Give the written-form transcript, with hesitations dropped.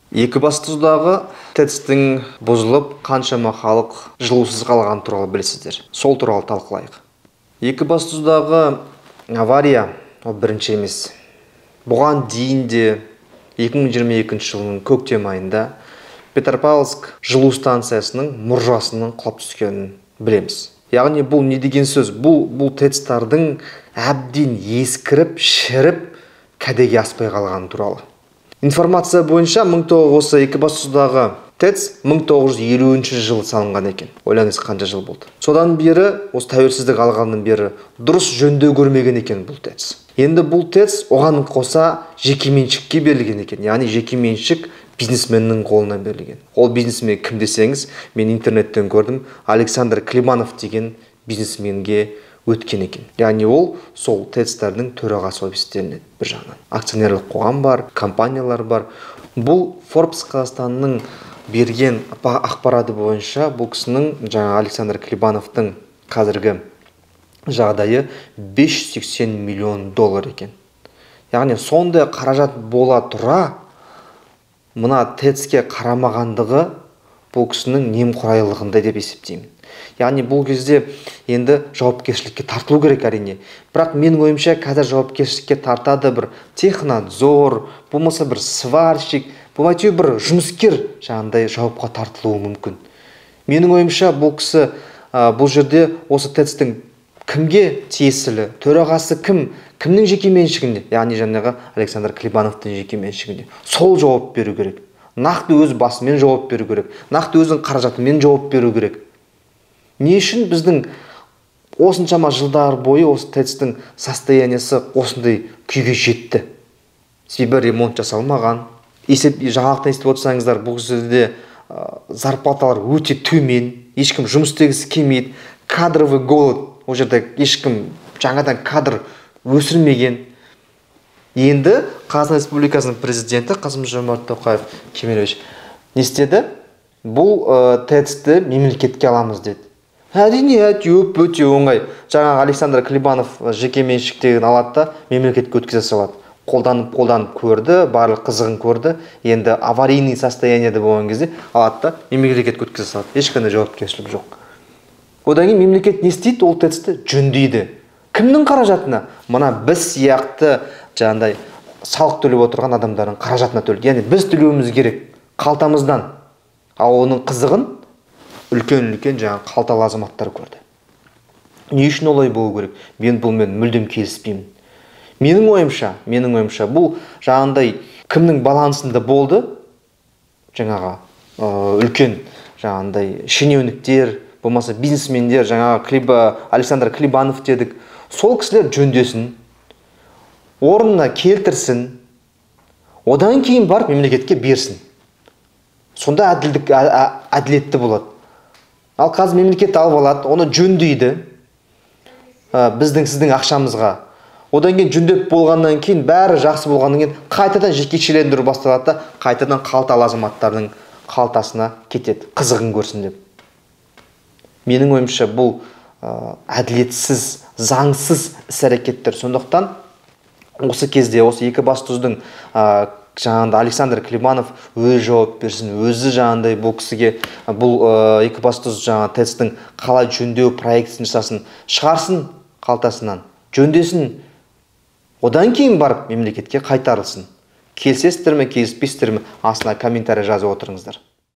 Екібастұздағы ТЭЦ-тің бұзылып, қаншама халық жылусыз қалған туралы білесіздер. Сол туралы талқылайық. Екібастұздағы авария бірінші емес. Бұған дейін де 2022 жылының көктем айында Петропавловск жылу станциясының мұржасының құлап түскенін білеміз. Яғни бұл не деген сөз? Бұл ТЭЦ-тардың әбден ескіріп, шіріп, кәдеге аспай қалған туралы. Информация бойынша Екібастұздағы ТЭЦ 1950 жылы салынған екен. Ойлаңыз, қанша жыл болды. Содан бері, осы тәуелсіздік алғаннан бері дұрыс жөндеу көрмеген екен бұл ТЭЦ. Енді бұл ТЭЦ оған қоса жекеменшікке берілген екен. Яғни жекеменшік бизнесменнің қолына берілген. Ол бизнесмен кім десеңіз, мен интернеттен көрдім, Александр Климанов деген бизнесменге өткен екен. Яғни ол сол ТЭЦ-тардың төрағасы болып есептелінеді бір жағынан. Акционерлік қоғам бар, компаниялар бар. Бұл Forbes Қазақстанның берген ақпараты бойынша бұл кісінің, Александр Климановтың қазіргі жағдайы $580 миллион екен. Яғни сондай қаражат бола тұра, мына ТЭЦ-ке қарамағандығы бұл кісінің немқұрайлығында деп есептеймін. Яғни бұл кезде енді жауапкершілікке тартылу керек әрине. Бірақ менің ойымша қазір жауапкершілікке тартады бір технадзор, болмаса бір сварщик, болмаса бір жұмыскер жаңағындай жауапқа тартылуы мүмкін. Менің ойымша бұл кісі бұл жерде осы ТЭЦ-тің кімге тиесілі, төрағасы кім, кімнің жекеменшігінде, яғни жаңағы Александр Климановтың жекеменшігінде. Сол жауап беру керек. Нақты өз басымен жауап беру керек. Нақты өзінің қаражатымен жауап беру керек. Не үшін біздің осыншама жылдар бойы осы ТЭЦ-тің состояниясы осындай күйге жетті? Себебі ремонт жасалмаған. Жаңалықтан естіп отырсаңыздар, бұл жерде зарплаталар өте төмен, ешкім жұмыс істегісі келмейді, кадровый голод, ол жерде ешкім жаңадан кадр өсірмеген. Енді Қазақстан Республикасының президенті Қасым-Жомарт Тоқаев Кемелович не істеді? Бұл ТЭЦ-ті мемлекетке аламыз деді. Әрине, өте оңай. Жаңағы Александр Климанов жекеменшіктен алады да мемлекетке өткізе салады. Қолданып көрді, барлық қызығын көрді. Енді аварийный состоянияда болған кезде алады да мемлекетке өткізе салады. Ешқандай жауапкершілік жоқ. Одан кейін мемлекет не істейді? Ол ТЭЦ-ті жөндейді. Кімнің қаражатына? Мына біз сияқты жаңағындай салық төлеп отырған адамдардың қаражатына төлейді. Яғни біз төлеуіміз керек қалтамыздан. Ал оның қызығын үлкен жаңағы қалталы азаматтар көрді. Не үшін олай болу керек? Мен мүлдем келіспеймін. Менің ойымша бұл жаңағындай кімнің балансында болды? Жаңағы үлкен жаңағындай шенеуніктер, болмаса бизнесмендер, жаңағы Александр Климанов дедік. Сол кісілер жөндесін, орнына келтірсін, одан кейін барып мемлекетке берсін. Сонда әділетті болады. Ал қазір мемлекет алып алады, оны жөндейді сіздің ақшамызға. Одан кейін жөндеп болғаннан кейін, бәрі жақсы болғаннан кейін қайтадан жекешелендіру басталады да, қайтадан қалталы азаматтардың қалтасына кетеді, қызығын көрсін деп. Менің ойымша бұл әділетсіз, заңсыз іс-әрекеттер. Сондықтан осы кезде осы Екібастұздың жаңағындай Александр Климанов өз жауап берсін, өзі жаңағындай бұл кісіге бұл Екібастұз жаңағы ТЭЦ-тің қалай жөндеу проектісін жасасын, шығарсын қалтасынан, жөндесін. Одан кейін барып мемлекетке қайтарылсын. Келісесіздер ме, келіспейсіздер ме? Астына комментарий жазып отырыңыздар.